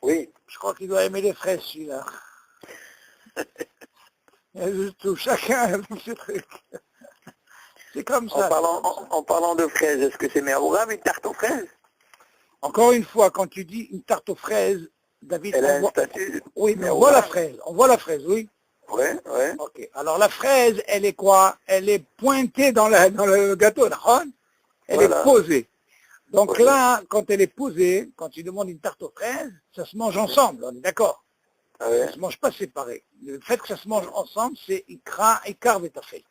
Oui. Je crois qu'il doit aimer les fraises, celui-là. Chacun avec ce truc. C'est comme ça. En parlant de fraises, est-ce que c'est Meroura, une tarte aux fraises? Encore une fois, quand tu dis une tarte aux fraises, David, Elle a un statut. Oui, mais on voit la fraise. On voit la fraise, oui. Oui, oui. Ok. Alors la fraise, elle est quoi? Elle est pointée dans le gâteau, d'accord? Elle est posée. Donc là, quand elle est posée, quand tu demandes une tarte aux fraises, ça se mange ensemble, on est d'accord? Ça ne se mange pas séparé. Le fait que ça se mange ensemble, c'est Ikar Vetafel.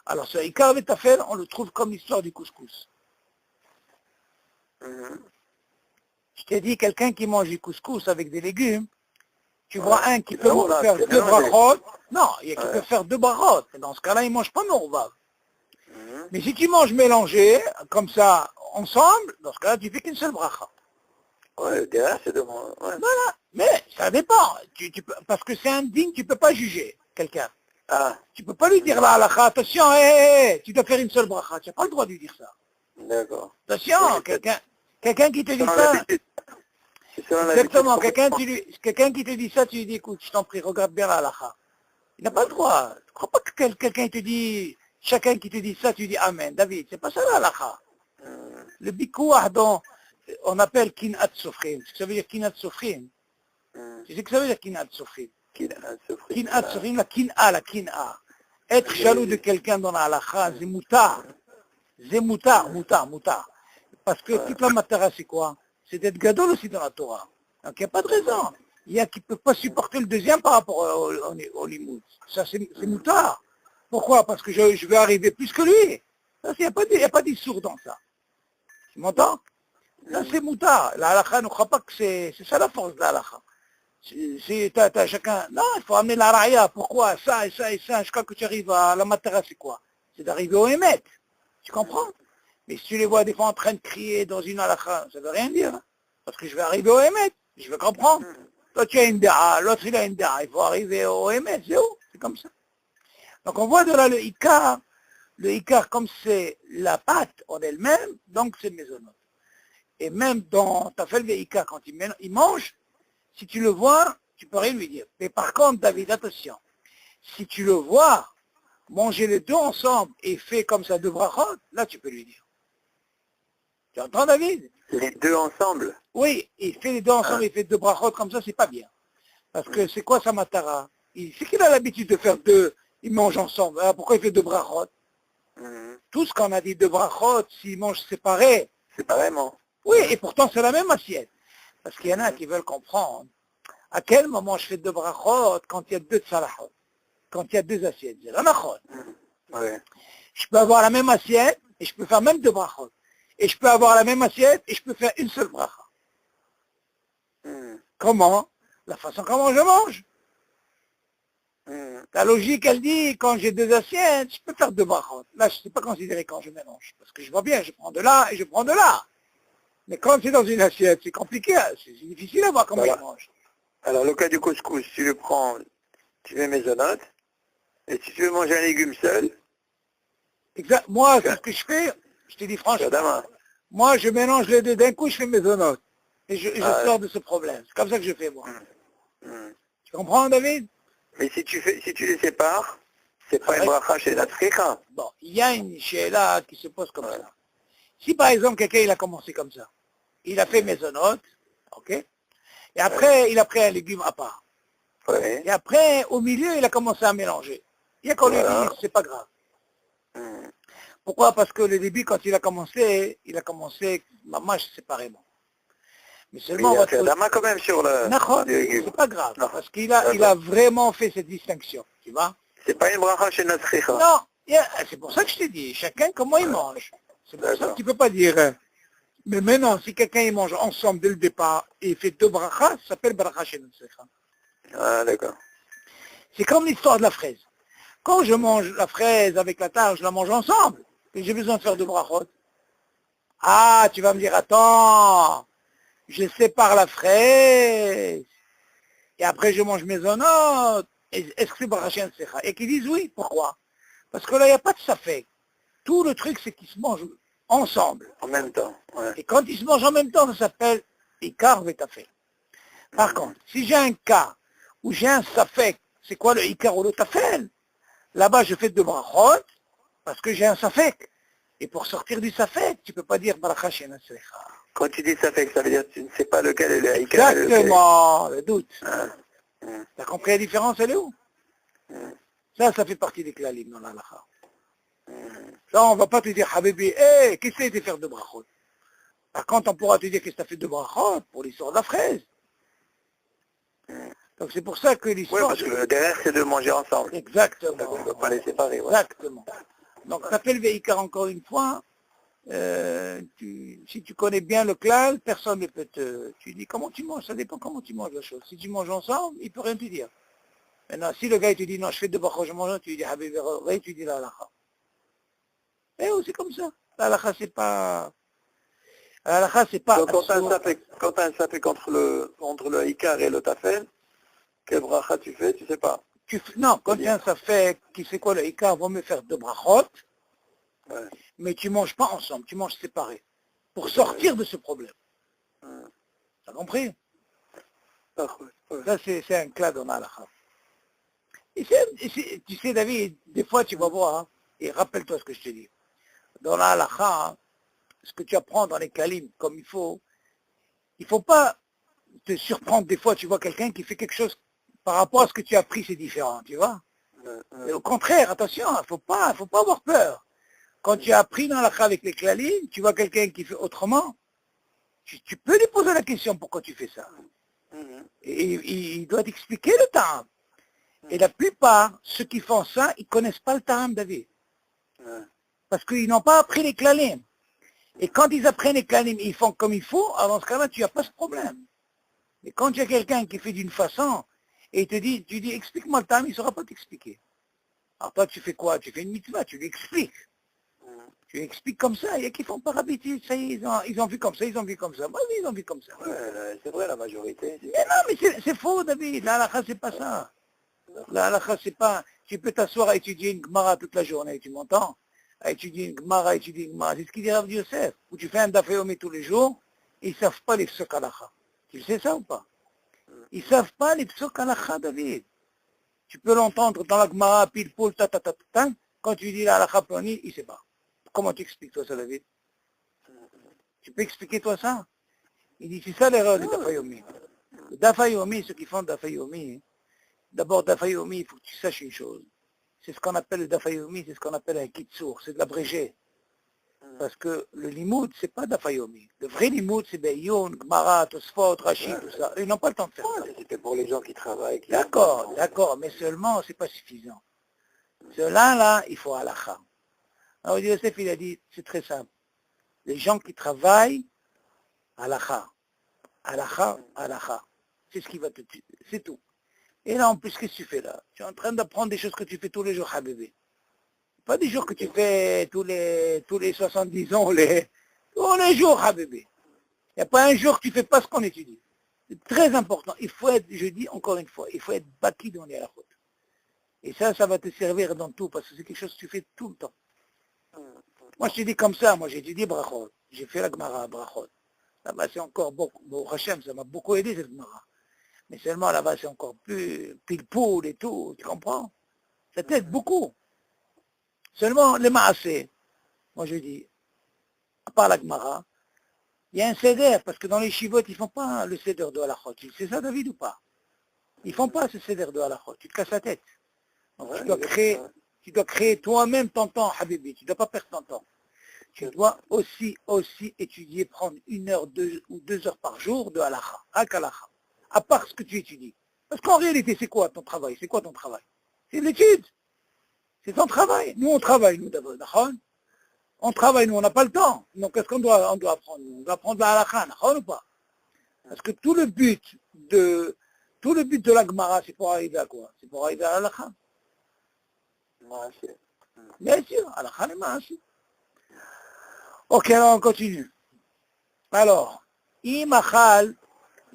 Alors ce Ikar Vetafel, on le trouve comme l'histoire du couscous. Je t'ai dit, quelqu'un qui mange du couscous avec des légumes, tu vois un qui peut faire deux brachot. Non, il y a qui peut faire deux brachot. Dans ce cas-là, il ne mange pas Merouvav. Mais si tu manges mélangé, comme ça, ensemble, dans ce cas-là, tu fais qu'une seule bracha. Ouais, derrière, c'est de moi. Ouais. Voilà. Mais ça dépend. Parce que c'est indigne, tu ne peux pas juger quelqu'un. Tu ne peux pas lui dire là, attention, tu dois faire une seule bracha. Tu n'as pas le droit de lui dire ça. D'accord. Attention, quelqu'un qui te dit ça. Exactement, quelqu'un qui te dit ça, tu lui dis, écoute, je t'en prie, regarde bien la halakha. Il n'a pas le droit. Tu ne crois pas que quelqu'un te dit, chacun qui te dit ça, tu dis Amen. David, c'est pas ça la halakha. Le bikouah dont on appelle kinat sofrim. Tu sais ce que ça veut dire kinat sofrim? Tu sais ce que ça veut dire kinat sofrim? Kinat sofrim, la kin'a. Être jaloux de quelqu'un dans la halakha, c'est moutar. C'est moutar. Parce que toute la matara, c'est quoi? C'est d'être gadol aussi dans la Torah. Donc il n'y a pas de raison. Il y a qui ne peut pas supporter le deuxième par rapport au limoud. Ça, c'est moutard. Pourquoi? Parce que je vais arriver plus que lui. Il n'y a pas d'issour dans ça. Tu m'entends? Ça, c'est moutard. La halakha ne croit pas que c'est ça la force de la halakha. T'as chacun... Non, il faut amener la raya. Pourquoi? Ça et ça et ça. Jusqu'à que tu arrives à la matara, c'est quoi? C'est d'arriver au émet. Tu comprends? Mais si tu les vois des fois en train de crier dans une halakha, ça ne veut rien dire. Hein, parce que je vais arriver au émet, je vais comprendre. Toi tu as une da'a, l'autre il a une da'a, il faut arriver au émet, c'est comme ça. Donc on voit de là le ikar comme c'est la pâte en elle-même, donc c'est mésonot. Et même dans ta fait le ikar, quand il mange, si tu le vois, tu peux rien lui dire. Mais par contre, David, attention, si tu le vois manger les deux ensemble et fait comme ça deux brachot, là tu peux lui dire. Tu entends, David? Les deux ensemble? Oui, il fait les deux ensemble, il fait deux brachot comme ça, c'est pas bien. Parce que c'est quoi sa matara? C'est qu'il a l'habitude de faire deux, il mange ensemble. Alors pourquoi il fait deux brachot? Tout ce qu'on a dit deux brachot, s'ils mangent séparés. Séparément. Oui, et pourtant c'est la même assiette. Parce qu'il y en a qui veulent comprendre à quel moment je fais deux brachot quand il y a deux salahot, quand il y a deux assiettes. C'est la nachot. Je peux avoir la même assiette et je peux faire même deux brachot. Et je peux avoir la même assiette et je peux faire une seule bracha. Comment? La façon comment je mange. La logique, elle dit, quand j'ai deux assiettes, je peux faire deux brachot. Là, je ne sais pas considérer quand je mélange. Parce que je vois bien, je prends de là et je prends de là. Mais quand c'est dans une assiette, c'est compliqué. C'est difficile à voir comment je mange. Alors, le cas du couscous, tu le prends, tu mets mésonot. Et si tu veux manger un légume seul? Exact. Moi, c'est ce que je fais. Je te dis franchement. Moi, je mélange les deux. D'un coup, je fais mésonot. Et je sors de ce problème. C'est comme ça que je fais, moi. Tu comprends, David? Mais si tu les sépares, c'est pas une bracha chez la tzricha. Bon, il y a une sheila qui se pose comme ça. Si par exemple, quelqu'un, il a commencé comme ça, il a fait mésonot, ok? Et après, il a pris un légume à part. Et après, au milieu, il a commencé à mélanger. Il y a qu'on lui dit, c'est pas grave. Pourquoi? Parce que le début, quand il a commencé mamash séparément. Mais seulement... il a fait Adama quand même sur le légume. C'est pas grave, parce qu'il a vraiment fait cette distinction, tu vois? C'est pas une bracha chez notre tzricha. Non, c'est pour ça que je t'ai dit, chacun comment il mange. C'est pour ça que tu peux pas dire... Mais maintenant, si quelqu'un il mange ensemble dès le départ et il fait deux brachas, ça s'appelle bracha chez notre tzricha. Ah, d'accord. C'est comme l'histoire de la fraise. Quand je mange la fraise avec la tarte, je la mange ensemble. Et j'ai besoin de faire deux brachot. Ah, tu vas me dire, attends, je sépare la fraise. Et après, je mange mes onotes. Est-ce que c'est bracha chez notre tzricha? Et qu'ils disent oui, pourquoi? Parce que là, il n'y a pas de safek. Tout le truc, c'est qu'ils se mangent ensemble. En même temps, Et quand ils se mangent en même temps, ça s'appelle Ikar Vetafel. Par contre, si j'ai un cas où j'ai un safek, c'est quoi le ikar ou le tafel? Là-bas, je fais deux brachot parce que j'ai un safek. Et pour sortir du safek, tu ne peux pas dire bracha shena selecha. Quand tu dis safek, ça veut dire que tu ne sais pas lequel est le ikar. Exactement, le doute. Ah. T'as compris la différence, elle est où? Ça fait partie des klalim dans l'halakha. Ça, on ne va pas te dire, Habibi, qu'est-ce que tu as été faire de brachot? Par contre, on pourra te dire qu'est-ce que tu as fait de brachot pour l'histoire de la fraise. Donc c'est pour ça que l'histoire... Oui, parce que derrière, c'est de manger ensemble. Exactement. Donc, on ne peut pas les séparer. Ouais. Exactement. Donc, tu appelles Veikar encore une fois. Si tu connais bien le clan, personne ne peut te... Tu dis comment tu manges, ça dépend comment tu manges la chose. Si tu manges ensemble, il ne peut rien te dire. Maintenant, si le gars il te dit non, je fais de brachot, je mange, tu lui dis Habibi, tu dis la halakha. Eh oui, c'est comme ça. La halakha, c'est pas... La halakha, c'est pas... Donc, quand tu as un safek entre le ikar et le tafel, quel bracha tu fais, tu sais pas. Non, quand tu as un safek, qui sait quoi le ikar, vaut mieux faire deux brachot, Ouais. mais tu ne manges pas ensemble, tu manges séparés, pour sortir de ce problème. T'as compris? Ouais. Ça, c'est un clan dans la halakha. Et tu sais, David, des fois, tu vas voir, hein, et rappelle-toi ce que je te dis. Dans la halakha, hein, ce que tu apprends dans les kalim, comme il faut pas te surprendre. Des fois, tu vois quelqu'un qui fait quelque chose par rapport à ce que tu as appris, c'est différent, tu vois. Et au contraire, attention, il faut pas avoir peur. Quand tu as appris dans la halakha avec les klalim, tu vois quelqu'un qui fait autrement, tu peux lui poser la question pourquoi tu fais ça. Et il doit t'expliquer le temps. Et la plupart, ceux qui font ça, ils ne connaissent pas le Taham, David. Parce qu'ils n'ont pas appris les klalim. Et quand ils apprennent les klalim, ils font comme il faut, alors dans ce cas-là, tu n'as pas ce problème. Mais quand tu as quelqu'un qui fait d'une façon, et tu dis, explique-moi le Taham, il ne saura pas t'expliquer. Alors toi, tu fais quoi? Tu fais une mitzvah, tu lui expliques. Tu lui expliques comme ça, il y a qui font par habitude, ça y est, ils ont vu comme ça, ils ont vu comme ça. Moi, ils ont vu comme ça. Ouais, c'est vrai, la majorité. Mais non, mais c'est faux, David. La halakha, c'est pas ça. La halakha, c'est pas... Tu peux t'asseoir à étudier une Gemara toute la journée, tu m'entends? À étudier une Gemara, étudier une Gemara. C'est ce qu'il dit Rav Yosef. Où tu fais un daf yomi tous les jours, et ils ne savent pas les psok halakha. Tu sais ça ou pas? Ils ne savent pas les psok halakha, David. Tu peux l'entendre dans la Gemara, pile poule, quand tu dis la halakha plani, il ne sait pas. Comment tu expliques toi ça, David? Tu peux expliquer toi ça? Il dit, c'est ça l'erreur du daf yomi. Le daf yomi, ceux qui font le daf yomi, d'abord, daf yomi, il faut que tu saches une chose. C'est ce qu'on appelle le daf yomi, c'est ce qu'on appelle un kitsour, c'est de l'abrégé. Parce que le limoud, c'est pas daf yomi. Le vrai limoud, c'est Beyoun, Gemara, Tosfot, Rashi, tout ça. Ils n'ont pas le temps de faire ça. C'était pour les gens qui travaillent. D'accord, mais seulement, c'est pas suffisant. Cela, il faut halakha. Alors, Yosef, il a dit, c'est très simple. Les gens qui travaillent, halakha. Halakha. C'est ce qui va te tuer. C'est tout. Et là, en plus, qu'est-ce que tu fais là? Tu es en train d'apprendre des choses que tu fais tous les jours, Habibi. Pas des jours que tu fais tous les 70 ans, tous les jours, Habibi. Il n'y a pas un jour que tu ne fais pas ce qu'on étudie. C'est très important. Il faut être, je dis encore une fois, il faut être bâti dans les halakhot. Et ça va te servir dans tout, parce que c'est quelque chose que tu fais tout le temps. Moi, je te dis comme ça, moi j'ai étudié brachot. J'ai fait la Gemara brachot. Là-bas, c'est encore beaucoup, bon, Hachem, ça m'a beaucoup aidé cette Gemara. Mais seulement là-bas, c'est encore plus pile-poule et tout, tu comprends? Ça t'aide beaucoup. Seulement, les maasé, moi je dis, à part la Gemara, il y a un seder, parce que dans les chivotes, ils ne font pas le seder de halachot. Tu sais ça, David, ou pas? Ils ne font pas ce seder de halachot. Tu te casses la tête. Donc tu dois créer toi-même ton temps, Habibi. Tu ne dois pas perdre ton temps. Tu dois aussi étudier, prendre 1 heure, 2 ou 2 heures par jour de halakha, à part ce que tu étudies. Parce qu'en réalité, c'est quoi ton travail? C'est l'étude. C'est ton travail. Nous, on travaille, nous, d'abord. On travaille, nous, on n'a pas le temps. Donc, qu'est-ce qu'on doit apprendre? On doit apprendre la halakha, ou pas? Parce que tout le but de la Gemara, c'est pour arriver à quoi? C'est pour arriver à la halakha. Bien sûr, halakha et ma'asi. Ok, alors on continue. Alors, Imachal,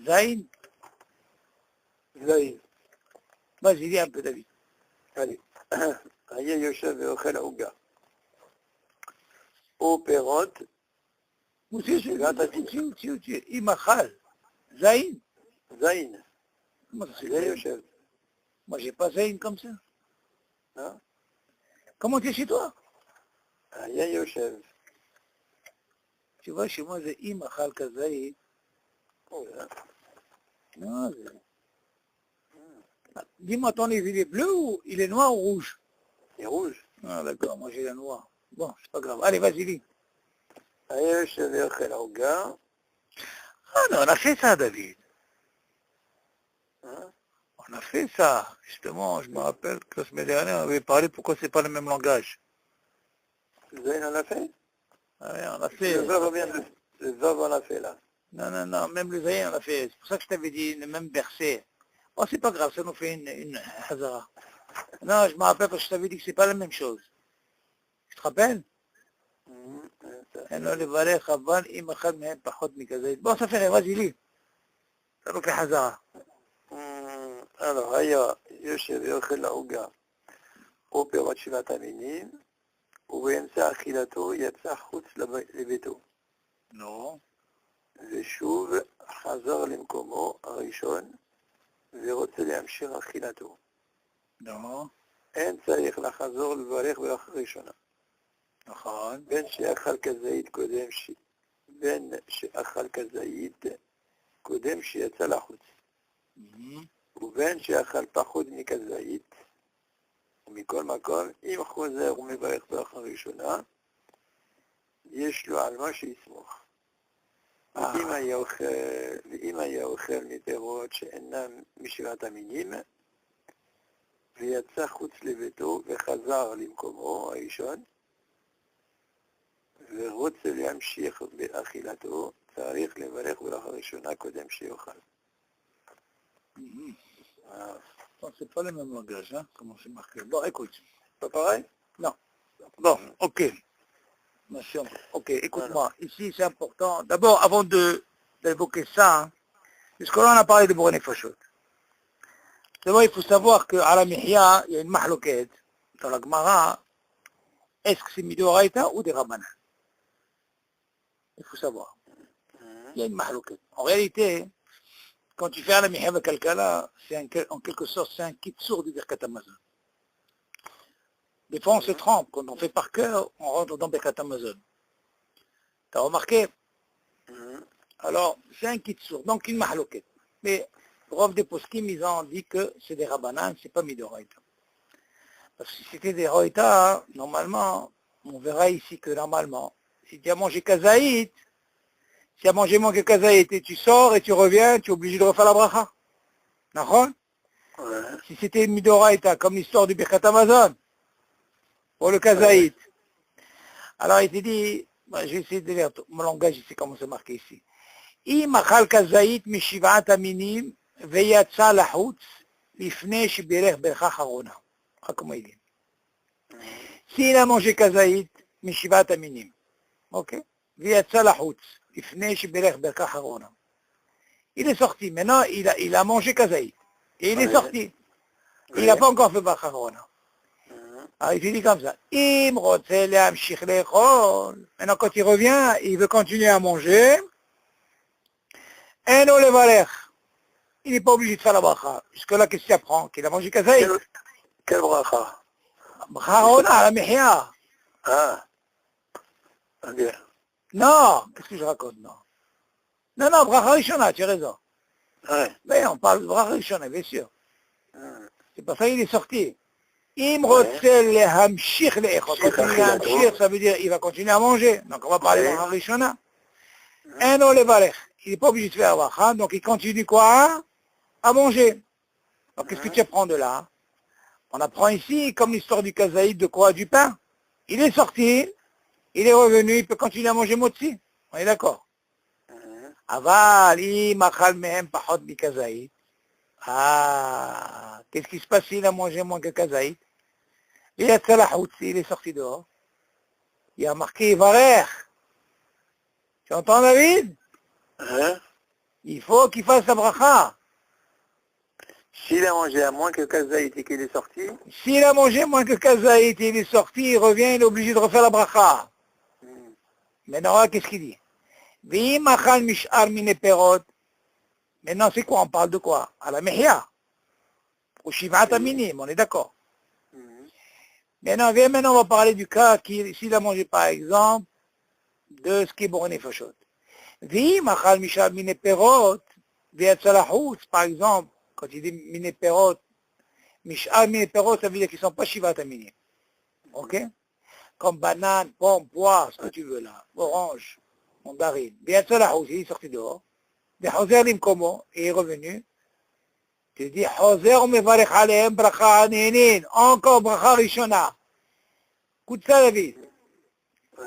Zain. Vas-y, dis un peu, David. Allez. Aya Yoshev et Ochel Aouga. Au Perot. Imachal, Zain. Zain. Comment ça Zain s'écrit? Yoshev. Moi, j'ai pas Zayn comme ça. Non? Comment tu es chez toi? Aya Yoshev. Tu vois, chez moi, c'est Imachal Kazaïd. Oh là. Non, dis-moi, ton livre, il est bleu ou il est noir ou rouge? Il est rouge. Ah, d'accord, moi j'ai la noire. Bon, c'est pas grave. Allez, vas-y, lis. Aya Yoshev Yochel Hauga. Ah non, on a fait ça, David. Hein? On a fait ça. Justement, je me rappelle que la semaine dernière, on avait parlé pourquoi c'est pas le même langage. Zain on l'a fait? Ouais, on a Le fait. Vav, le Vav, on l'a fait là. Non, non, non, même le Zayn, on l'a fait. C'est pour ça que je t'avais dit le même verset. Oh, c'est pas grave, ça nous fait une hazara. Non, je me rappelle parce que je t'avais dit que c'est pas la même chose. Tu te rappelles? إنه لبالغ خبان إما خد مهم بحط مكزايد. Bon, ça fait rien, vas-y, lis. Ça nous fait hazara. Alors, Aya Yoshev Yochel Hauga. Au Perot Shivat Aminim. ובאמצע אכילתו יצא חוץ לביתו. Non. ושוב חזר למקומו הראשון ורוצה להמשיך אכילתו. Non. אין צריך לחזור לברך ברכה ראשונה. נכון. בין שאכל כזית קודם שיצא לחוץ. ובין שאכל פחות מכזית, ומכל מקום, אם חוזר ומברך ברכה ראשונה, יש לו על מה שיסמוך. ואם היה אוכל מפירות שאינם משבעת המינים, ויצא חוץ לביתו וחזר למקומו הראשון, ורוצה להמשיך באכילתו, צריך לברך ברכה ראשונה קודם שיאכל. Bon, c'est pas le même langage, hein, comment c'est marqué. Bon, écoute. Pas pareil? Non. Bon, ok. Ok, écoute-moi. Ici, c'est important. D'abord, avant d'évoquer ça, hein, puisque là, on a parlé de Borné Fachot. D'abord, il faut savoir qu'à la Mihya, il y a une mahloket dans la Gemara. Est-ce que c'est Midoraita ou des Rabbanan? Il faut savoir. Il y a une mahloket. En réalité, quand tu fais à la Mihya avec quelqu'un là, en quelque sorte, c'est un kitsur du Birkat Hamazon. Des fois, on se trompe. Quand on fait par cœur, on rentre dans Birkat Hamazon. T'as remarqué? Alors, c'est un kitsur, donc une mahloket. Mais, Rav des Poskim, ils ont dit que c'est des Rabbanan, c'est pas Midoraita. Parce que si c'était des Roïta, normalement, on verra ici que normalement, si tu as mangé Kazaït, si tu as mangé moins que Kazaït et tu sors et tu reviens, tu es obligé de refaire la bracha. D'accord? Si c'était Midoraita, comme l'histoire du Birkat Hamazon, pour le Kazaït. Alors il te dit, moi, j'ai essayé de lire mon langage ici, comment c'est marqué ici. אם אכל כזית משבעת המינים ויצא לחוץ לפני שבירך ברכה אחרונה. כמו אילים. s'il a mangé כזית משבעת המינים, אוקיי? ויצא לחוץ לפני שבירך ברכה אחרונה. Il est sorti. Maintenant, il a mangé כזית. Et il est sorti. Il n'a pas encore fait ברכה אחרונה. Alors il te dit comme ça. אם רוצה להמשיך לאכול. Maintenant, quand il revient, il veut continuer à manger. Un le valech. Il n'est pas obligé de faire la bracha. Puisque là, qu'est-ce qu'il apprend? Qu'il a mangé kazaït. Quelle bracha? Bracha ona, la mihya. Ah. Bien. Non, qu'est-ce que je raconte? Non. Non, bracha rishona, tu as raison. Ouais. Mais on parle de bracha rishona, bien sûr. C'est pas ça, il est sorti. Im rotzel lehamshich le'echot. Continuer à hamshich, ça veut dire il va continuer à manger. Donc on va parler de bracha rishona. Un le valech. Il n'est pas obligé de faire la bracha, donc il continue quoi? À manger. Donc qu'est-ce que tu apprends de là? On apprend ici, comme l'histoire du kazaïd, de quoi? Du pain. Il est sorti, il est revenu, il peut continuer à manger motzi. On est d'accord? Aval, im achal mehem pachot mi kazaïd. Ah, qu'est-ce qui se passe s'il a mangé moins que kazaïd? Il a tzalahout, il est sorti dehors. Il a marqué varer. Tu entends, David? Il faut qu'il fasse la bracha. S'il a mangé à moins que Kazaït et qu'il est sorti. S'il a mangé moins que Kazaït et il est sorti, il revient, il est obligé de refaire la bracha. Maintenant, qu'est-ce qu'il dit? V'im achal mish'ar mine perot. Maintenant, c'est quoi? On parle de quoi? À la Mehia. Au Shivat Aminim, on est d'accord. Maintenant, on va parler du cas s'il a mangé, par exemple, de ce qui est borné fachot. Vim achal mishal mine perot, viatzalahut, par exemple, quand il dit mine perot, mishal mine perot, ça veut dire qu'ils ne sont pas Shivat Aminim. Ok? Comme banane, pomme, poire, ce que tu veux là, orange, mandarine. Viatzalahut, il est sorti dehors. Des Hoser Limkomo, et est revenu. Tu dis, Hoser mevarech aleem bracha aninin, encore bracha rishona. Écoute ça, David.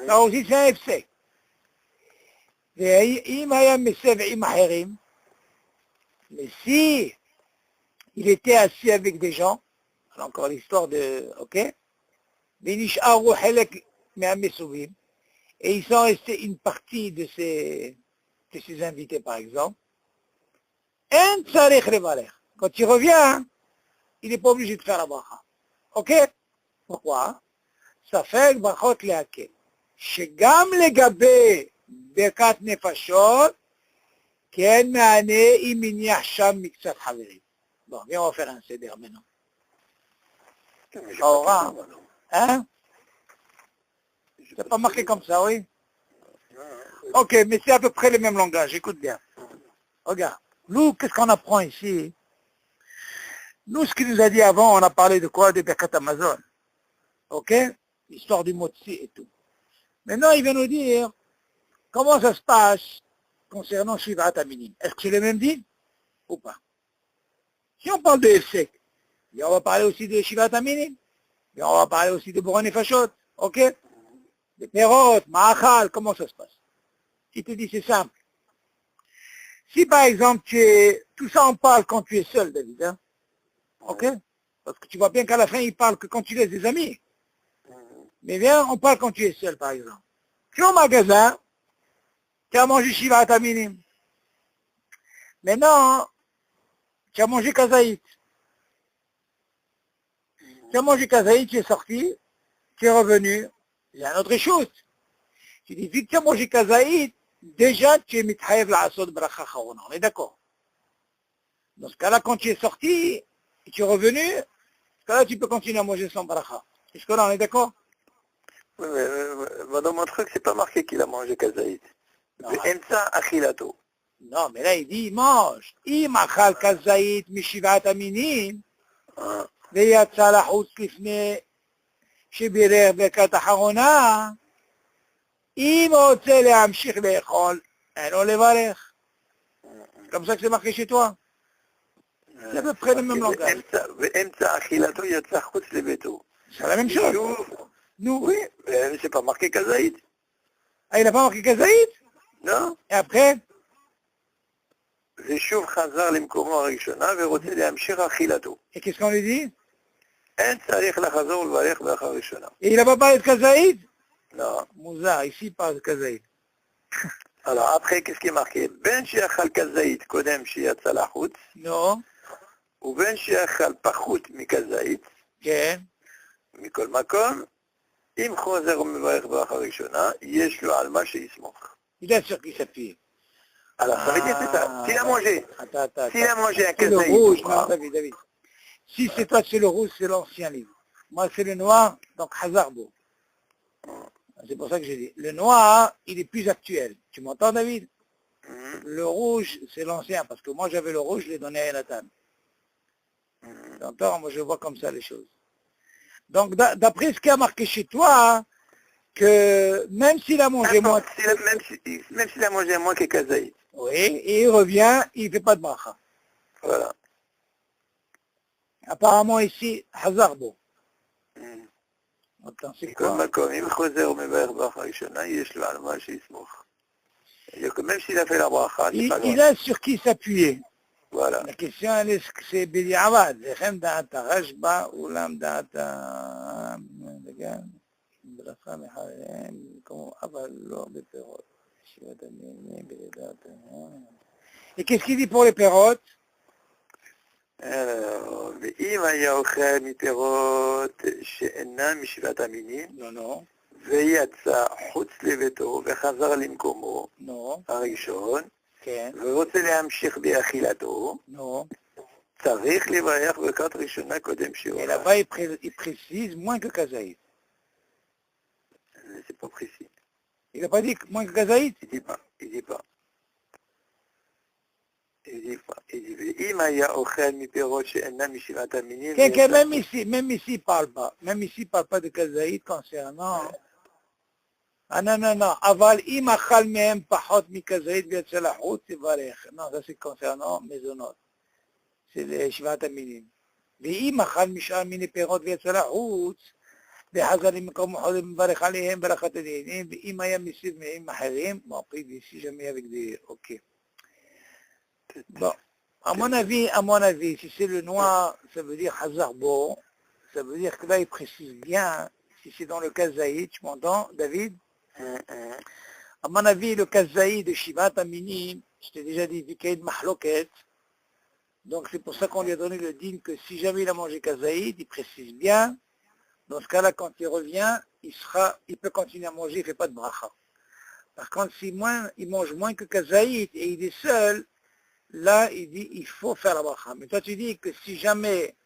Ça aussi, c'est un FC. ואם היה מסב עם אחרים, mais si il était assis avec des gens, alors encore l'histoire de, ok, ונשארו חלק מהמסובים, et ils sont restés une partie de ces invités, par exemple, אין צריך לברך. Quand il revient, il n'est pas obligé de faire la bracha. Ok? Pourquoi? Ça fait ברכות להקל. שגם לגבי ברכת נפשות, כן מענה אם מניח שם מקצת חברים. Bon, viens, on va faire un CDR maintenant. Aura, hein? C'est pas marqué comme ça, oui? Ok, mais c'est à peu près le même langage, écoute bien. Regarde, nous, qu'est-ce qu'on apprend ici? Nous, ce qu'il nous a dit avant, on a parlé de quoi? De Birkat Amazon. Ok? L'histoire du motzi et tout. Maintenant, il vient nous dire comment ça se passe concernant Shivat Aminim. Est-ce que c'est le même din ou pas? Si on parle de Efsek, on va parler aussi de Shivat Aminim, et on va parler aussi de Boran et Fachot, ok? Des Perot, Ma'achal, comment ça se passe? Il te dit c'est simple. Si par exemple tout ça on parle quand tu es seul, David, hein? Ok? Parce que tu vois bien qu'à la fin il parle que quand tu laisses des amis. Mais viens, on parle quand tu es seul, par exemple. Tu es au magasin, tu as mangé Shivat Aminim. Maintenant, tu as mangé Kazaït. Tu as mangé Kazaït, tu es sorti, tu es revenu. Il y a une autre chose. Tu dis, vu que tu as mangé Kazaït, déjà tu es mithayev la asod bracha charona. On est d'accord? Dans ce cas-là, quand tu es sorti et tu es revenu, dans ce cas-là, tu peux continuer à manger sans bracha. Est-ce que là, on est d'accord? Oui, mais dans mon truc, c'est pas marqué qu'il a mangé Kazaït. Emsa achilato. Non, mais là, il dit, il mange. Im achal Kazaït mishivat aminim, ויצא לחוץ לפני שבירך ברכת אחרונה, אם רוצה להמשיך לאכול, אין לו לברך. Comme ça que c'est marqué chez toi. C'est à peu près le même langage. באמצע אכילתו יצא חוץ לביתו. C'est la même chose. Nous, oui, c'est pas marqué Kazaït. Ah, il n'a pas marqué Kazaït? Non. Et après? ושוב חזר למקומו הראשונה ורוצה להמשיך אכילתו. Et qu'est-ce qu'on lui dit? אין צריך לחזור ולברך ברכה ראשונה. Et il n'a pas parlé de Kazaït? Non. Mouzar, ici il parle de Kazaït. Alors après, qu'est-ce qui est marqué? בין שיאכל כזית קודם שיצא לחוץ. Non. ובין שיאכל פחות מכזית. כן. מכל מקום, אם חוזר ומברך ברכה ראשונה, יש לו על מה שיסמוך. Il a sur qui s'appuie. Alors ça veut dire c'est ça. S'il a mangé. Attends. S'il a mangé un C'est le kazaït. rouge, non, David. Si c'est toi, c'est le rouge, c'est l'ancien livre. Moi, c'est le noir, donc Hazarbo. C'est pour ça que j'ai dit. Le noir, il est plus actuel. Tu m'entends, David? Le rouge, c'est l'ancien, parce que moi, j'avais le rouge, je l'ai donné à Nathan. Tu entends? Moi, je vois comme ça les choses. Donc, d'après ce qui a marqué chez toi, que même s'il a mangé moins... Même s'il a mangé moins que kazaït. Oui, et il revient, il ne fait pas de bracha. Voilà. Apparemment ici, Hazarbo. Attends, c'est quoi? Même s'il a fait la bracha, il a sur qui s'appuyer. Voilà. La question, elle est, c'est Bili Avad. Lechem da'ata rashba, ulam da'ata... Et qu'est-ce qu'il dit pour les pérotes? ואם היה אוכל מפירות שאינם משבעת המינים, ויצא חוץ לביתו וחזר למקומו הראשון, כן. ורוצה להמשיך באכילתו, נו. צריך לברך ברכת ראשונה קודם שהוא Et אכל. là-bas, il précise moins que Kazaït. C'est pas précis. Il n'a pas dit moins que Kazaït? Il dit pas. Il dit pas. Il dit pas. Il dit, אם היה אוכל מפירות שאינם משבעת המינים, Quelqu'un, même ici, il parle pas. Même ici, il parle pas de Kazaït concernant... Ah non, non, non. Aval, im achal mehem pachot mi Kazaït ויצא לחוץ, יברך. Non, ça c'est concernant mezonot. C'est les Shivat Aminim. ואם אכל משאר מיני פירות ויצא לחוץ, וחזר למקום חוזר מברך עליהם ברכת הדיינים, ואם היה מסיב מהם אחרים, מופיד ici jamais avec des... Ok. Bon. À mon avis, si c'est le noir, ça veut dire Hazarbo, ça veut dire que là, il précise bien, si c'est dans le Kazaïd, tu m'entends, David? À mon avis, le Kazaïd de Shivat Aminim, je t'ai déjà dit, Vikaïd Mahloket, donc c'est pour ça qu'on lui a donné le din que si jamais il a mangé Kazaïd, il précise bien, dans ce cas-là, quand il revient, il peut continuer à manger, il ne fait pas de bracha. Par contre, si il mange moins que Kazaïd et il est seul, là, il dit, il faut faire la bracha. Mais toi, tu dis que si jamais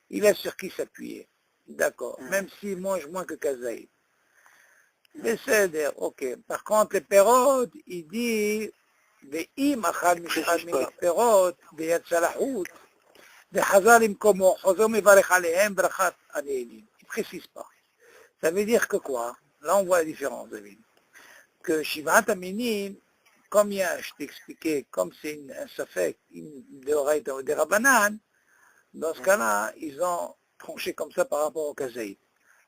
il a sur qui s'appuyer, d'accord, même s'il mange moins que Kazaïd. Mais c'est ok. Par contre, les pérodes, il dit, ואם אכל משחד מן הפירות ויצא לחוץ, וחזר למקומו, חוזר מברך עליהם ברכת הנהנים. Il ne précise pas. Ça veut dire que quoi? Là, on voit la différence, David. Que Shivat Aminim, comme je t'ai expliqué, comme c'est un safek, de Horaït ou de Rabbanan, dans ce cas-là, ils ont tranché comme ça par rapport au Kazaïd.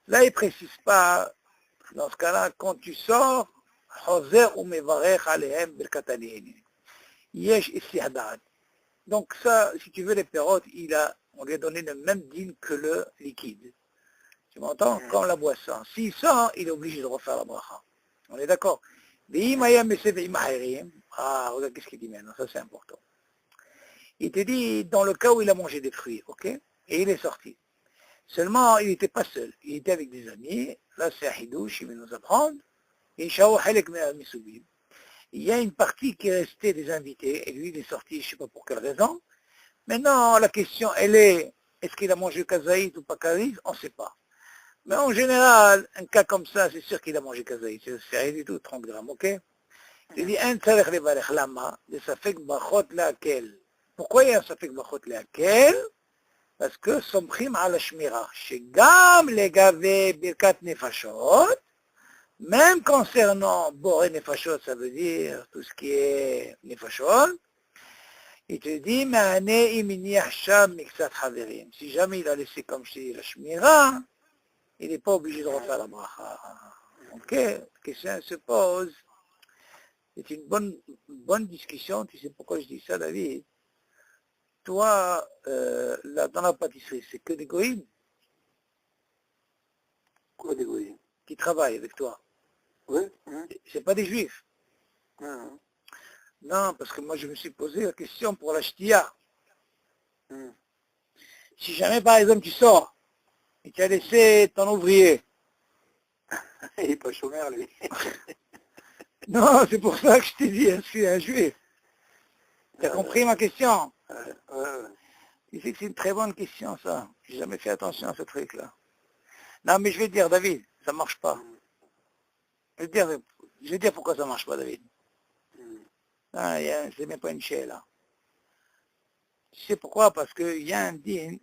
Là, ils ne précisent pas, dans ce cas-là, quand tu sors, Choser ou mevarech alehem birkat hanehinin. Yesh istihdad. Donc ça, si tu veux, les pérotes, on lui a donné le même din que le liquide. Tu m'entends? Comme la boisson. S'il sort, il est obligé de refaire la bracha. On est d'accord? Ah, regarde qu'est-ce qu'il dit maintenant, ça c'est important. Il te dit, dans le cas où il a mangé des fruits, ok? Et il est sorti. Seulement, il n'était pas seul. Il était avec des amis. Là, c'est un hidouche, il va nous apprendre. Il y a une partie qui est restée des invités, et lui, il est sorti, je ne sais pas pour quelle raison. Maintenant, la question, elle est-ce qu'il a mangé kazaït ou pas kazaït? On ne sait pas. Mais en général, un cas comme ça, c'est sûr qu'il a mangé kazaït. C'est rien du tout, 30 grammes, ok? Il dit, un tzarech levarech lama, de safek bachot leakel. Pourquoi il y a un safek bachot leakel? Parce que somchim ala shmira, shegam legave birkat nefashot, même concernant Boré Nefashot, ça veut dire tout ce qui est Nefashot, il te dit, si jamais il a laissé comme je dis la Shmira, il n'est pas obligé de refaire la bracha. Ok, la question se pose. C'est une bonne discussion, tu sais pourquoi je dis ça, David? Toi, là, dans la pâtisserie, c'est que des goïms? Quoi des goïms? Qui travaillent avec toi? Oui. C'est pas des juifs. Hein. Non, parce que moi je me suis posé la question pour la ch'tia. Si jamais par exemple tu sors et tu as laissé ton ouvrier. Il n'est pas chômeur lui. Non, c'est pour ça que je t'ai dit, est-ce qu'il est un juif? Tu as compris ma question? Tu sais que c'est une très bonne question ça. J'ai jamais fait attention à ce truc-là. Non mais je vais te dire David, ça marche pas. Je vais dire pourquoi ça marche pas, David. Ah, c'est même pas une chaîne, là. Tu sais pourquoi? Parce qu'il y a un din,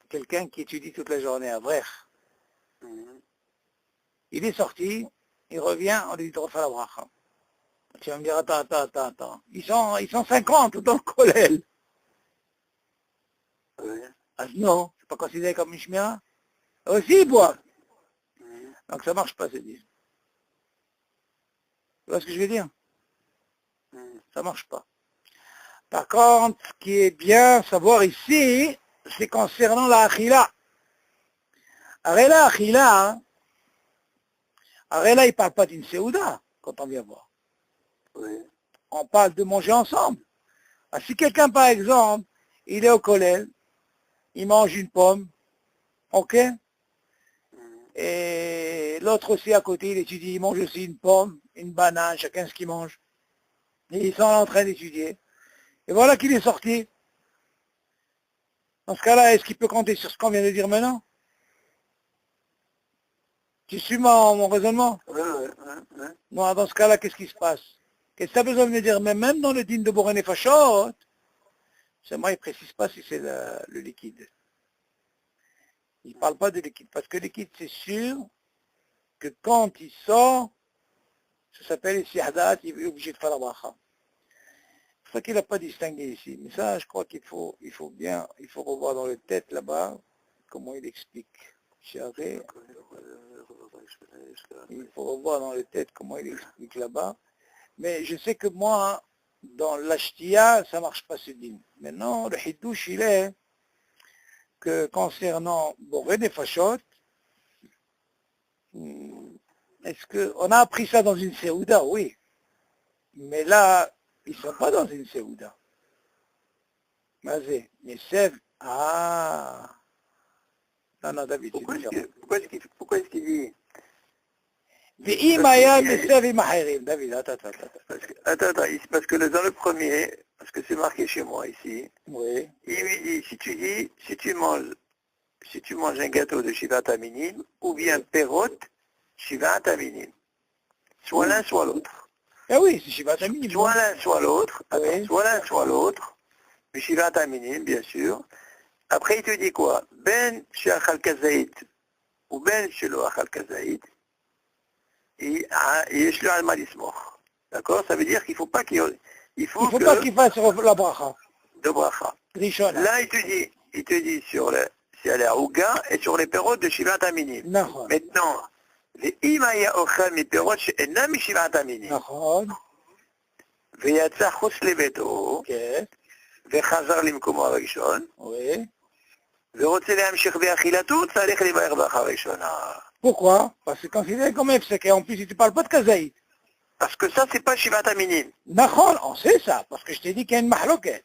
quelqu'un qui étudie toute la journée à Vrech. Il est sorti, il revient, on lui dit de refaire la bracha. Tu vas me dire, attends. Ils sont 50 dans le collège. Ah, non, c'est pas considéré comme une shmira. Aussi, ils boivent. Donc ça marche pas, ce din. Tu vois ce que je veux dire? Ça marche pas. Par contre, ce qui est bien savoir ici, c'est concernant la achila. La achila, il ne parle pas d'une séouda, quand on vient voir. On parle de manger ensemble. Alors, si quelqu'un, par exemple, il est au collège, il mange une pomme, ok? Et l'autre aussi à côté, il étudie, il mange aussi une pomme, une banane, chacun ce qu'il mange. Et ils sont en train d'étudier. Et voilà qu'il est sorti. Dans ce cas-là, est-ce qu'il peut compter sur ce qu'on vient de dire maintenant? Tu suis mon raisonnement? Ouais. Non, dans ce cas-là, qu'est-ce qui se passe? Qu'est-ce que ça a besoin de me dire? Mais même dans le din de Boré Nefashot, seulement il ne précise pas si c'est le liquide. Il ne parle pas de liquide, parce que le liquide, c'est sûr que quand il sort, ça s'appelle Sihadat, il est obligé de faire la bracha. C'est pour ça qu'il n'a pas distingué ici. Mais ça, je crois qu'il faut revoir dans le tête là-bas, comment il explique. Il faut revoir dans le tête comment il explique là-bas. Mais je sais que moi, dans l'ashtiya, ça ne marche pas ce din. Maintenant, le hidouche, il est que concernant Boré des Fachot, est-ce qu'on a appris ça dans une Séouda? Oui. Mais là, ils ne sont pas dans une Séouda. Mais Sev, non, David, Pourquoi c'est différent. pourquoi est-ce qu'il dit David, attends. Attends, parce que dans le premier, parce que c'est marqué chez moi ici, Oui. il lui dit, si tu manges un gâteau de Shivat Aminim, ou bien Perot, Shivat Aminim. Soit l'un, soit l'autre. Eh oui, c'est Shivat Aminim. Soit l'un, soit l'autre. Oui. Soit l'un, soit l'autre. Mais Shivat Aminim, bien sûr. Après, il te dit quoi? Ben Shachal Kazaït, ou Ben Shelo Achal Kazaït, et Yeshlo Al Malismor. D'accord? Ça veut dire qu'il ne faut pas qu'il pas qu'il fasse la bracha. De bracha. Rishona. Là, il te dit sur les Ouga et sur les perrots de Shivat Aminim. נכון. Maintenant, ואם היה אוכל מפירות שאינם משבעת המינים, נכון. ויצא חוץ לביתו, כן. וחזר למקומו הראשון, Oui. ורוצה להמשיך באכילתו, צריך לבאר ברכה ראשונה. Pourquoi? Parce que considéré comme FCK, en plus, tu ne parles pas de Kazaït. Parce que ça, c'est pas Shivat Aminim. D'accord, on sait ça, parce que je t'ai dit qu'il y a une mahloket.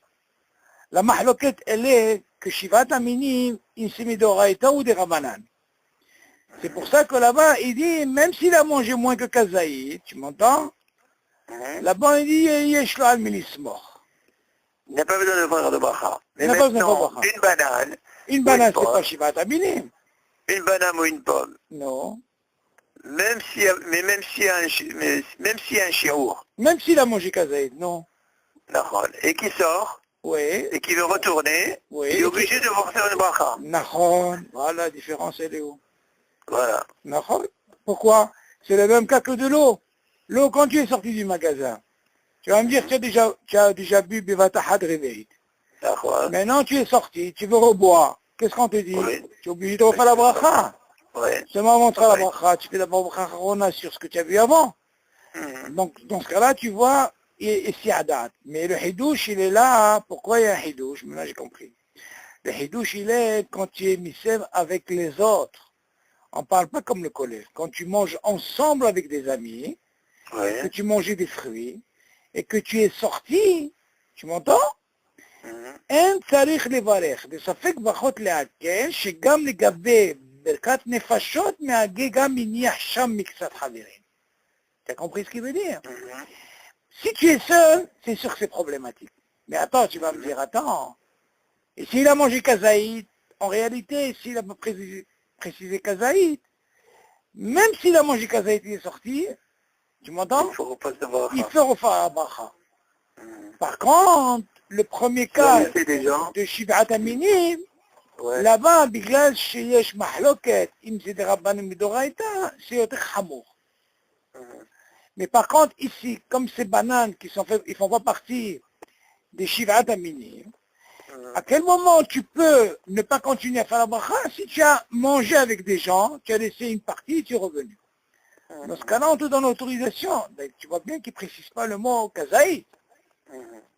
La mahloket, elle est que Shivat Aminim, insimi d'Oraïta ou des Rabanan. C'est pour ça que là-bas, il dit, même s'il a mangé moins que Kazaït, tu m'entends? Là-bas, il dit, Yesh lo al milismor. Il n'a pas besoin de faire de bracha. Mais Il n'a pas besoin de maintenant, bracha. une banane, Une banane, c'est pomme. pas Shivat Aminim. une banane ou une pomme, Non. même s'il y a un chiour, Même s'il a mangé Kazaït, non. et qui sort, Oui. et qui veut retourner, Oui. il est obligé de faire une bracha. Nahon. Voilà, la différence, elle est où? Voilà. Nahon. Pourquoi? C'est le même cas que de l'eau. L'eau, quand tu es sorti du magasin, tu vas me dire, tu as déjà bu Bevatahad Réveil. D'accord. Maintenant, tu es sorti, tu veux reboire. Qu'est-ce qu'on te dit? Oui. Tu es obligé de refaire la bracha. Oui. Seulement avant de faire Oui. la bracha, tu fais d'abord bracha Harona sur ce que tu as vu avant. Donc, dans ce cas-là, tu vois, et c'est à date. Mais le hidouche, il est là. Pourquoi il y a un hidouche? Maintenant, j'ai compris. Le hidouche, il est quand tu es misève avec les autres. On ne parle pas comme le collège. Quand tu manges ensemble avec des amis, Oui. que tu mangeais des fruits, et que tu es sorti, tu m'entends? אין צריך לברך, בספק ברכות להקל, שגם לגבי ברכת נפשות מהגה גם מניח שם מקצת חברים. Tu as compris ce qu'il veut dire? Si tu es seul, c'est sûr que c'est problématique. Mais attends, tu vas me dire, attends, et s'il a mangé kazaït, en réalité, s'il a pas précisé kazaït, même s'il a mangé kazaït, il est sorti, tu m'entends? Il faut repasser de bracha. Il fait refaire la bracha. Par contre, le premier cas de Shivat Aminim, là-bas, בגלל שיש מחלוקת, אם זה דרבנן מדאורייתא, c'est יותר חמור. Mais par contre, ici, comme ces bananes qui sont faites, ils ne font pas partie des Shivat Aminim, à quel moment tu peux ne pas continuer à faire la bracha si tu as mangé avec des gens, tu as laissé une partie et tu es revenu? Dans ce cas-là, on te donne l'autorisation. Tu vois bien qu'il ne précise pas le mot kazaït.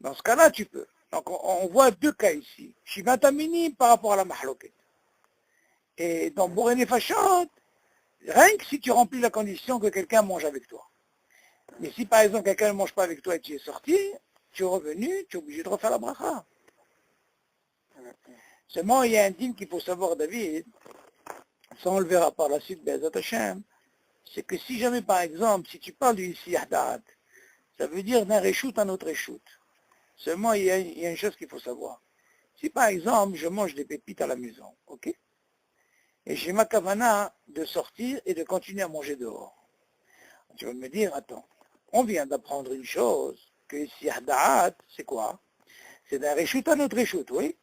Dans ce cas-là, tu peux. Donc, on voit deux cas ici. Shivat Aminim par rapport à la mahloket. Et dans Boré Nefashot, rien que si tu remplis la condition que quelqu'un mange avec toi. Mais si par exemple quelqu'un ne mange pas avec toi et tu es sorti, tu es revenu, tu es obligé de refaire la bracha. Seulement, il y a un dîme qu'il faut savoir, David, ça on le verra par la suite, Be'ezat Hashem, c'est que si jamais par exemple, si tu parles d'une siyahdat, Ça veut dire d'un reshoot à un autre reshoot. Seulement, il y a une chose qu'il faut savoir. Si par exemple, je mange des pépites à la maison, ok? Et j'ai ma kavana de sortir et de continuer à manger dehors. Tu vas me dire, attends, on vient d'apprendre une chose, que ici, Hada'at, c'est quoi? C'est d'un reshoot à un autre reshoot, oui?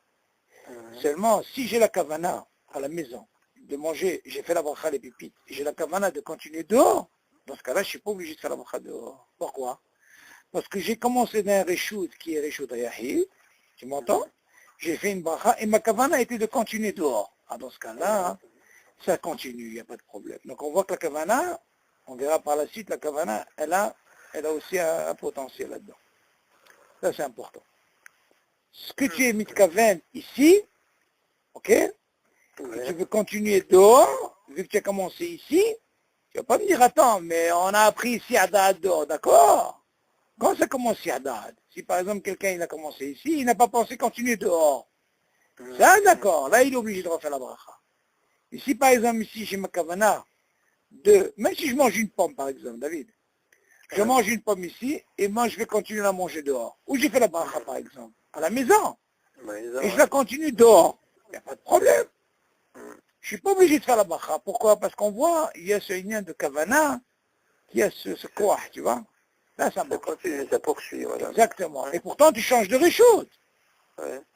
Seulement, si j'ai la kavana à la maison, de manger, j'ai fait la bracha les pépites, et j'ai la kavana de continuer dehors, dans ce cas-là, je ne suis pas obligé de faire la bracha dehors. Pourquoi? Parce que j'ai commencé d'un reshoot qui est reshoot ayahi, tu m'entends? J'ai fait une bracha, et ma kavana était de continuer dehors. Ah, dans ce cas-là, ça continue, il n'y a pas de problème. Donc on voit que la kavana, on verra par la suite, la kavana, elle a aussi un potentiel là-dedans. Ça, c'est important. Ce que tu es mitkaven ici, ok, et tu veux continuer dehors, vu que tu as commencé ici, tu vas pas me dire, attends, mais on a appris ici à Da'ad dehors, d'accord? Quand ça commence à Da'ad, si par exemple quelqu'un il a commencé ici, il n'a pas pensé continuer dehors, ça d'accord, là il est obligé de refaire la bracha. Et si par exemple ici j'ai ma kavana, même si je mange une pomme par exemple, David, je mange une pomme ici, et moi je vais continuer à manger dehors. Ou j'ai fait la bracha par exemple, à la maison, et je la continue dehors. Il n'y a pas de problème. Je ne suis pas obligé de faire la bracha. Pourquoi? Parce qu'on voit, il y a ce lien de kavana, qui a ce koah, tu vois. Là, ça continue, ça poursuit, voilà. Exactement. Et pourtant, tu changes de reshoot.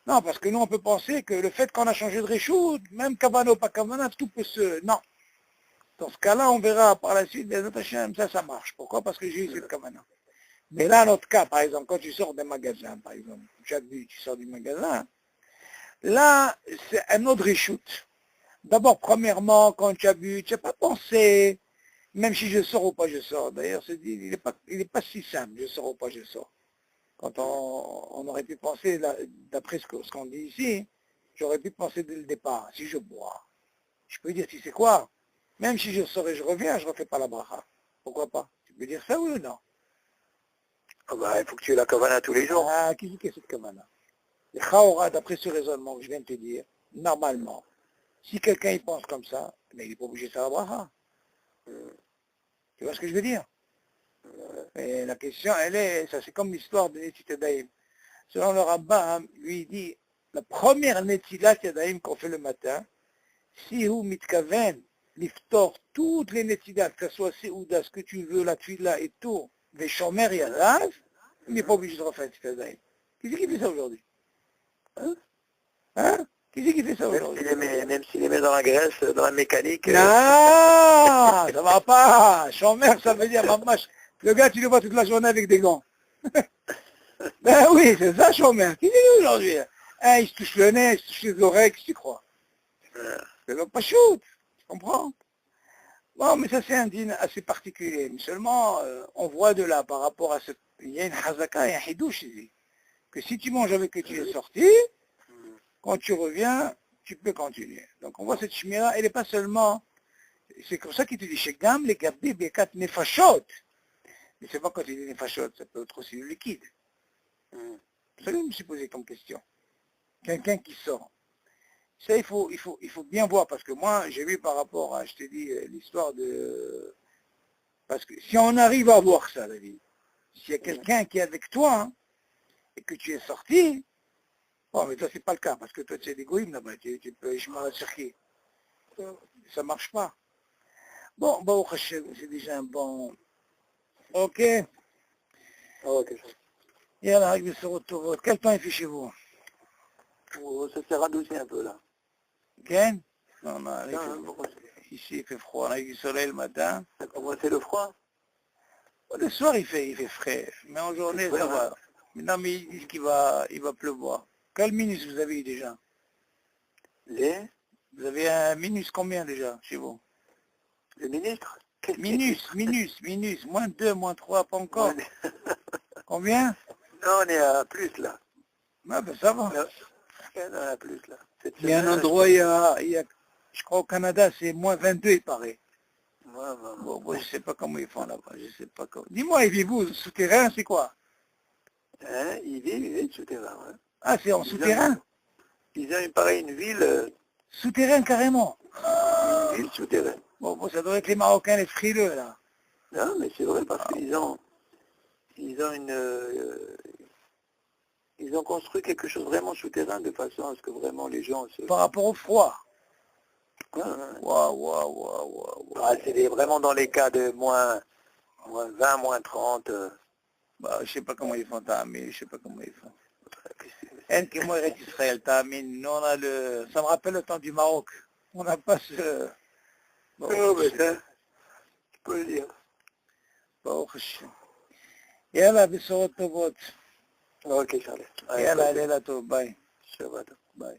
Non, parce que nous, on peut penser que le fait qu'on a changé de reshoot, même kavana ou pas kavana, tout peut se... Non. Dans ce cas-là, on verra par la suite, ça marche. Pourquoi? Parce que j'ai eu cette kavana. Mais là, notre cas, par exemple, quand tu sors d'un magasin, par exemple, tu as vu, tu sors du magasin, là, c'est un autre reshoot. D'abord, premièrement, quand tu as bu, tu n'as pas pensé, même si je sors ou pas, je sors. D'ailleurs, il n'est pas si simple, je sors ou pas, je sors. Quand on aurait pu penser, d'après ce qu'on dit ici, j'aurais pu penser dès le départ, si je bois, je peux dire, tu sais quoi, même si je sors et je reviens, je ne refais pas la bracha. Pourquoi pas? Tu peux dire ça, oui ou non? Ah bah, il faut que tu aies la kavana tous les jours. Ah, qui c'est cette kavana? Le chaora, d'après ce raisonnement que je viens de te dire, normalement, si quelqu'un y pense comme ça, mais il n'est pas obligé de faire la bracha. Tu vois ce que je veux dire? Et la question, ça c'est comme l'histoire de Netit Daim. Selon le rabbin, lui il dit, la première Netilat Yadayim qu'on fait le matin, si vous mitkaven, l'iftor, toutes les Netilat, que ce soit Seouda, ce que tu veux, la tuila et tout, les Shomer Yadav, il n'est pas obligé de refaire Netit Daim. Qui c'est qui fait ça aujourd'hui? Hein? Qui c'est qui fait ça aujourd'hui? Même s'il les met dans la graisse, dans la mécanique. Non, ça va pas. Shomer, ça veut dire, maman, le gars, tu le vois toute la journée avec des gants. Ben oui, c'est ça, Shomer. Qui dit aujourd'hui? Hein, il se touche le nez, il se touche les oreilles, qu'est-ce que tu crois? C'est pas shoot, tu comprends? Bon, mais ça c'est un dîner assez particulier. Mais seulement, on voit de là, par rapport à ce... Il y a une chazaka et un hidouche ici. Que si tu manges avec que tu es sorti, quand tu reviens, tu peux continuer. Donc on voit cette chimie-là, elle n'est pas seulement... C'est comme ça qu'il te dit, chez Gam, les gabbi, bekat, nefashot. Mais c'est pas quand il dit nefashot, ça peut être aussi le liquide. C'est ça que je me suis posé comme question. Quelqu'un qui sort. Ça, il faut bien voir, parce que moi, j'ai vu par rapport à, je te dis, l'histoire de... Parce que si on arrive à voir ça, David, s'il y a quelqu'un qui est avec toi, hein, et que tu es sorti, bon, mais toi, c'est pas le cas, parce que toi, tu es l'égoïme là-bas, tu peux, je m'en circuit. Ça marche pas. Bon, c'est déjà un bon... Ok. Ok. Yallah, il se retrouve. Quel temps il fait chez vous? Ça s'est radouci un peu là. Ken? Non, ici il fait froid, on a eu du soleil le matin. Ça a commencé le froid? Le soir il fait frais, mais en journée ça va. Non, mais ils disent qu'il va pleuvoir. Quel minus vous avez eu déjà? Vous avez un minus combien déjà chez vous? Le ministre? Minus, moins 2, moins 3, pas encore. Combien? Non, on est à plus là. Ah ben ça va. Non, on est à plus là. Il y a un endroit, il y a, je crois au Canada, c'est moins 22 il paraît. Bon, je ne sais pas comment ils font là-bas, je sais pas comment. Dis-moi, ils vivent où? Souterrain, c'est quoi? Hein, ils vivent souterrain, ouais. Ah, c'est en souterrain? Ils ont une ville... Souterrain carrément? Une ville souterraine. Bon, ça doit être les Marocains, les frileux, là. Non, mais c'est vrai, parce qu'ils ont ils ont ils ont construit quelque chose vraiment souterrain de façon à ce que vraiment les gens se... Par rapport au froid. Waouh. Ah, c'est vraiment dans les cas de moins 20, moins 30. Bah, je sais pas comment ils font, Tamine, je sais pas comment ils font. Que moi, Israël, Tamine, nous on a ça me rappelle le temps du Maroc. On n'a pas ce... Non, mais ça, tu peux le dire. ברוך השם. יאללה, בשורות טובות. Ok, Charles. יאללה, לילה טוב, ביי. Shabbat. ביי.